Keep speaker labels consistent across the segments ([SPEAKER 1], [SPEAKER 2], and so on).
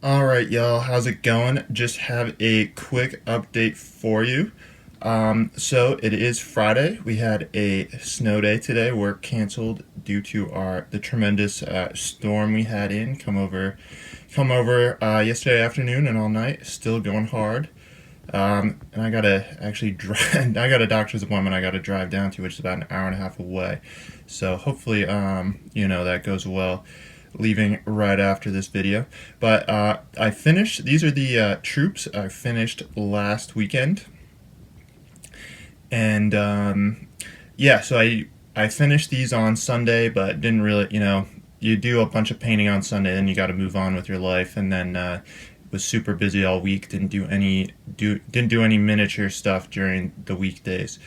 [SPEAKER 1] Alright, y'all, how's it going? Just have a quick update for you. So it is Friday. We had a snow day today. Work canceled due to the tremendous storm we had come over yesterday afternoon and all night. Still going hard. And I gotta actually drive. I got a doctor's appointment I gotta drive down to, which is about an hour and a half away. So hopefully, that goes well. Leaving right after this video, but I finished. These are the troops I finished last weekend, and yeah, so I finished these on Sunday, but didn't really, you do a bunch of painting on Sunday, then you got to move on with your life, and then was super busy all week. Didn't do any miniature stuff during the weekdays,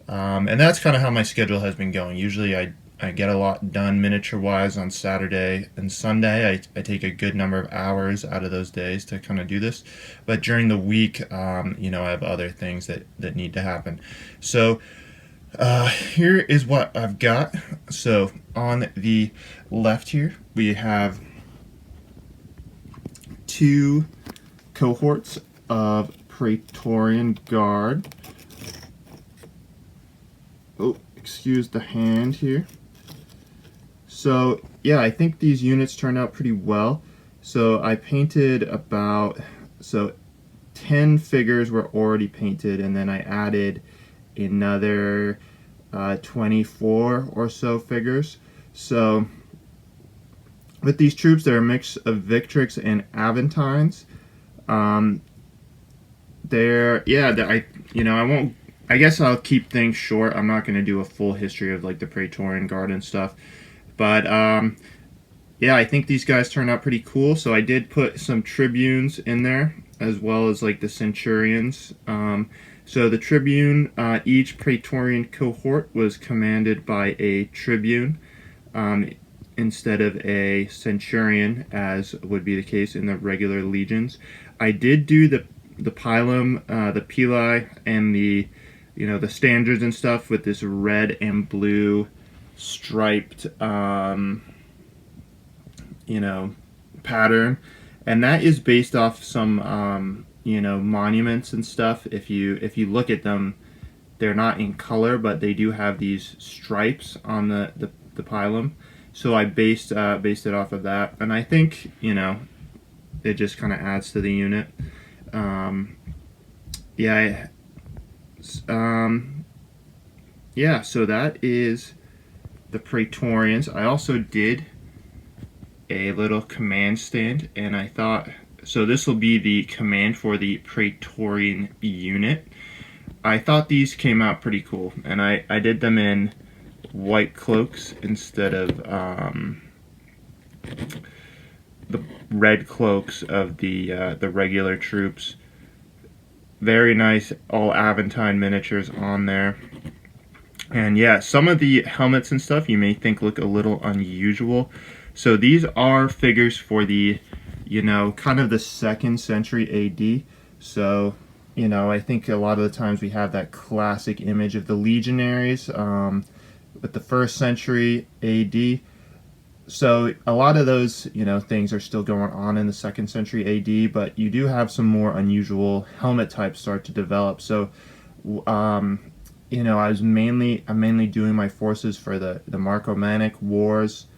[SPEAKER 1] and that's kind of how my schedule has been going. Usually, I get a lot done miniature wise on Saturday and Sunday. I take a good number of hours out of those days to kind of do this. But during the week, I have other things that need to happen. So here is what I've got. So on the left here, we have two cohorts of Praetorian Guard. Oh, excuse the hand here. So yeah, I think these units turned out pretty well. So I painted about 10 figures were already painted, and then I added another 24 or so figures. So with these troops, they're a mix of Victrix and Aventines. I won't. I guess I'll keep things short. I'm not going to do a full history of like the Praetorian Guard and stuff. But yeah, I think these guys turned out pretty cool. So I did put some tribunes in there, as well as like the centurions. So the tribune, each Praetorian cohort was commanded by a tribune instead of a centurion, as would be the case in the regular legions. I did do the pilum, the pili, and the standards and stuff with this red and blue striped pattern, and that is based off some monuments and stuff. If you look at them, they're not in color, but they do have these stripes on the pilum. So I based it off of that, and I think it just kind of adds to the unit. Yeah, so that is the Praetorians. I also did a little command stand, and I thought, so this will be the command for the Praetorian unit. I thought these came out pretty cool, and I did them in white cloaks instead of the red cloaks of the regular troops. Very nice, all Aventine miniatures on there. And yeah, some of the helmets and stuff you may think look a little unusual. So these are figures for the, kind of the 2nd century AD. So, I think a lot of the times we have that classic image of the legionaries with the 1st century AD. So a lot of those, things are still going on in the 2nd century AD, but you do have some more unusual helmet types start to develop. So, I'm mainly doing my forces for the Marcomannic Wars,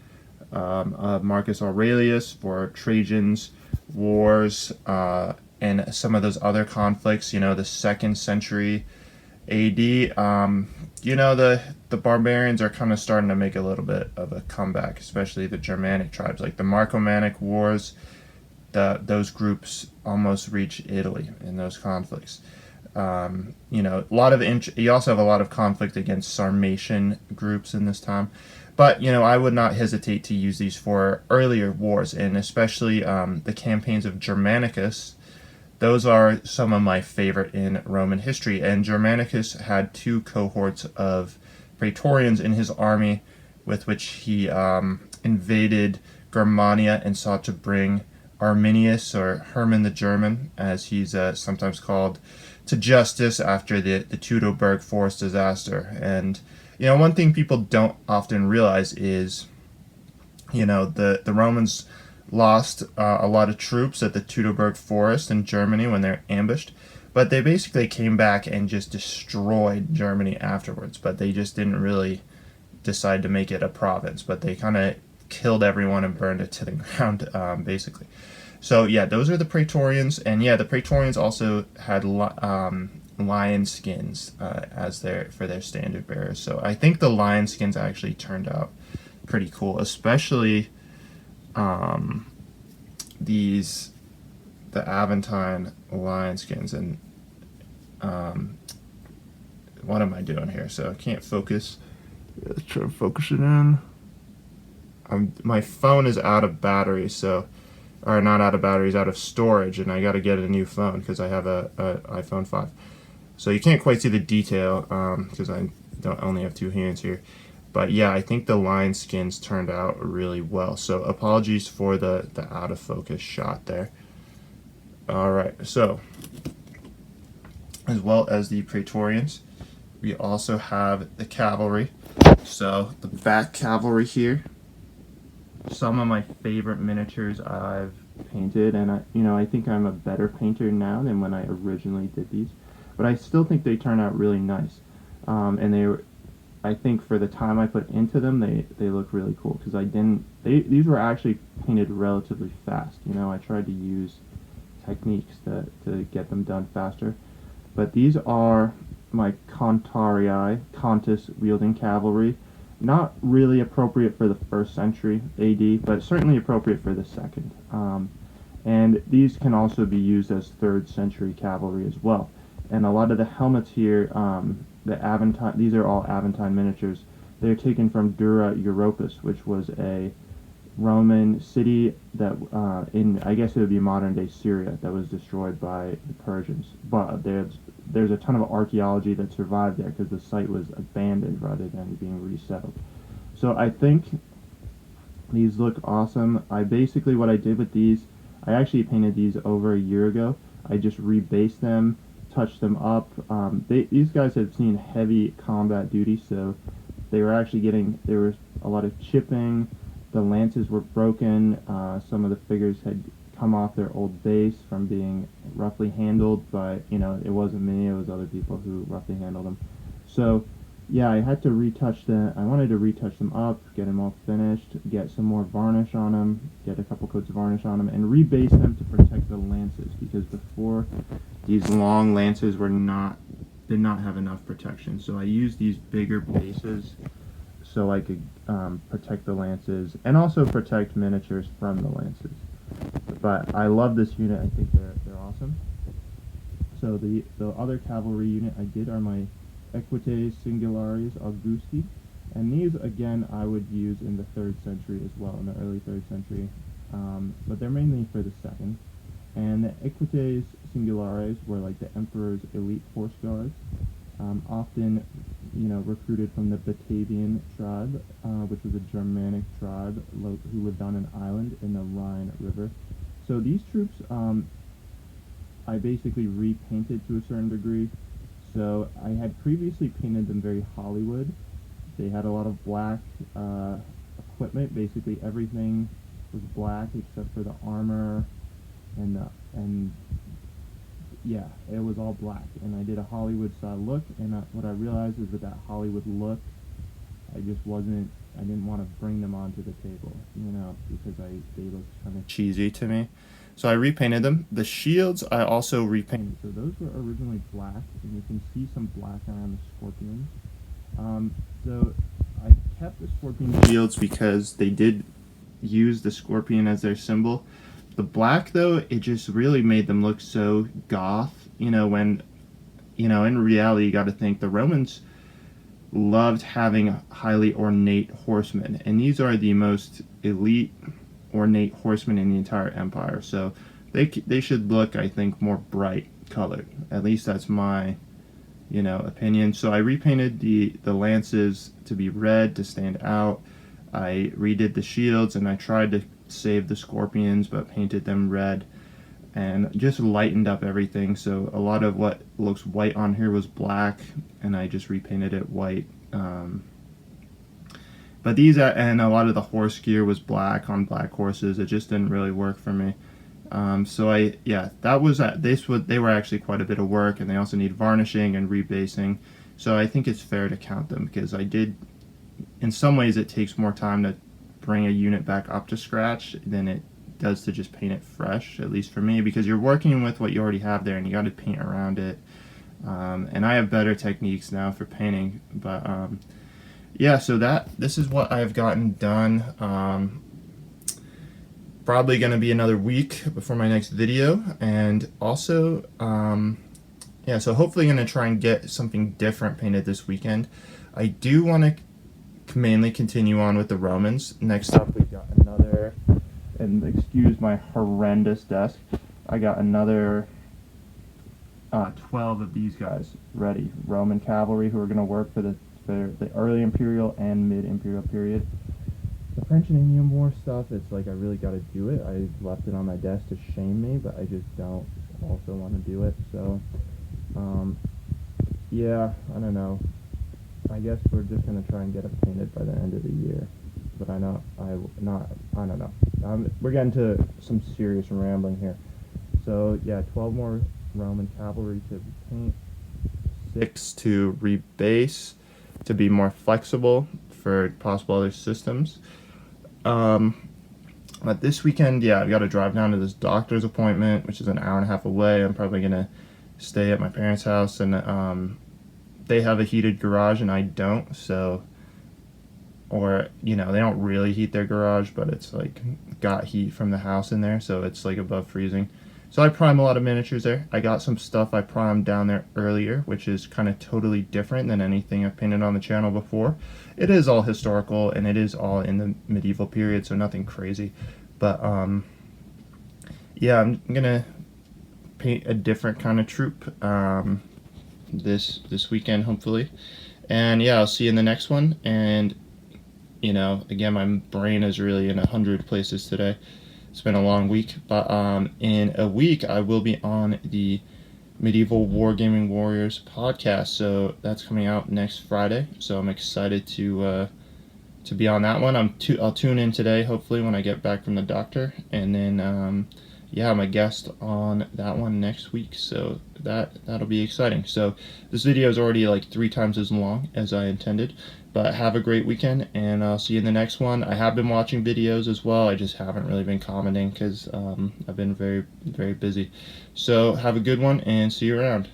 [SPEAKER 1] Marcus Aurelius, for Trajan's Wars, and some of those other conflicts, the 2nd century AD. The barbarians are kind of starting to make a little bit of a comeback, especially the Germanic tribes, like the Marcomannic Wars. Those groups almost reach Italy in those conflicts. A lot of you also have a lot of conflict against Sarmatian groups in this time, but I would not hesitate to use these for earlier wars, and especially the campaigns of Germanicus. Those are some of my favorite in Roman history, and Germanicus had 2 cohorts of Praetorians in his army, with which he invaded Germania and sought to bring Arminius, or Herman the German, as he's sometimes called, to justice after the Teutoburg forest disaster. And one thing people don't often realize is the Romans lost a lot of troops at the Teutoburg Forest in Germany when they're ambushed. But they basically came back and just destroyed Germany afterwards. But they just didn't really decide to make it a province. But they kind of killed everyone and burned it to the ground, basically. So yeah, those are the Praetorians, and yeah, the Praetorians also had lion skins as for their standard bearers. So I think the lion skins actually turned out pretty cool, especially the Aventine lion skins. And what am I doing here? So I can't focus. Let's try to focus it in. My phone is out of battery, or not out of batteries, out of storage, and I got to get a new phone because I have a iPhone 5. So you can't quite see the detail because I don't only have two hands here. But yeah, I think the lion skins turned out really well. So apologies for the out of focus shot there. All right, so as well as the Praetorians, we also have the cavalry. So the back cavalry here. Some of my favorite miniatures I've painted, and I think I'm a better painter now than when I originally did these, but I still think they turn out really nice. And I think for the time I put into them, they look really cool because these were actually painted relatively fast. I tried to use techniques to get them done faster, but these are my Contari-eye, Contis wielding cavalry. Not really appropriate for the 1st century AD, but certainly appropriate for the 2nd. And these can also be used as 3rd century cavalry as well. And a lot of the helmets here, these are all Aventine miniatures. They're taken from Dura Europus, which was a Roman city that I guess it would be modern day Syria, that was destroyed by the Persians. But there's a ton of archaeology that survived there because the site was abandoned rather than being resettled. So I think these look awesome. What I did with these, I actually painted these over a year ago. I just rebased them, touched them up. These guys had seen heavy combat duty, so there was a lot of chipping. The lances were broken. Some of the figures had come off their old base from being roughly handled, but it wasn't me, it was other people who roughly handled them. So yeah, I had to retouch them. I wanted to retouch them up, get them all finished, get some more varnish on them, get a couple coats of varnish on them, and rebase them to protect the lances, because before, these long lances did not have enough protection. So I used these bigger bases so I could protect the lances and also protect miniatures from the lances. But I love this unit. I think they're awesome. So the other cavalry unit I did are my Equites, singularis, Augusti, and these again I would use in the 3rd century as well, in the early 3rd century, but they're mainly for the 2nd. And the Equites singularis were like the emperor's elite horse guards, often recruited from the Batavian tribe, which was a Germanic tribe who lived on an island in the Rhine River. So these troops I basically repainted to a certain degree. So I had previously painted them very Hollywood. They had a lot of black equipment. Basically everything was black except for the armor and yeah, it was all black. And I did a Hollywood style look, and what I realized is that Hollywood look, I didn't want to bring them onto the table, because they looked kind of cheesy to me. So I repainted them. The shields I also repainted. So those were originally black, and you can see some black around the scorpions. So I kept the scorpion shields because they did use the scorpion as their symbol. The black, though, it just really made them look so goth, when, in reality, you got to think the Romans loved having highly ornate horsemen, and these are the most elite ornate horsemen in the entire empire, so they should look, I think, more bright colored. At least that's my opinion. So I repainted the lances to be red to stand out. I redid the shields, and I tried to save the scorpions but painted them red and just lightened up everything. So a lot of what looks white on here was black, and I just repainted it white. But But these and a lot of the horse gear was black on black horses. It just didn't really work for me. So that was they were actually quite a bit of work, and they also need varnishing and rebasing. So I think it's fair to count them, because in some ways it takes more time to bring a unit back up to scratch than it does to just paint it fresh, at least for me, because you're working with what you already have there and you got to paint around it. And I have better techniques now for painting, but so this is what I've gotten done. Probably going to be another week before my next video, and also so hopefully going to try and get something different painted this weekend. I do want to mainly continue on with the Romans. Next up, we got another, and excuse my horrendous desk, I got another 12 of these guys ready, Roman cavalry, who are going to work for the early imperial and mid imperial period. The French and Indian War stuff, it's like I really got to do it. I left it on my desk to shame me, but I just don't also want to do it. So I don't know. I guess we're just going to try and get it painted by the end of the year. But I don't know. We're getting to some serious rambling here. So 12 more Roman cavalry to paint, 6 to rebase to be more flexible for possible other systems. But this weekend, I've got to drive down to this doctor's appointment, which is an hour and a half away. I'm probably going to stay at my parents' house, and they have a heated garage and I don't, so, or, they don't really heat their garage, but it's like got heat from the house in there, so it's like above freezing. So I prime a lot of miniatures there. I got some stuff I primed down there earlier, which is kind of totally different than anything I've painted on the channel before. It is all historical, and it is all in the medieval period, so nothing crazy. But I'm gonna paint a different kind of troop this weekend, hopefully. And I'll see you in the next one. And again, my brain is really in 100 places today. It's been a long week, but in a week I will be on the Medieval Wargaming Warriors podcast, so that's coming out next Friday. So I'm excited to be on that one. I'll tune in today, hopefully, when I get back from the doctor, and then I'm a guest on that one next week. So that'll be exciting. So this video is already like 3 times as long as I intended. But have a great weekend, and I'll see you in the next one. I have been watching videos as well. I just haven't really been commenting because I've been very, very busy. So have a good one, and see you around.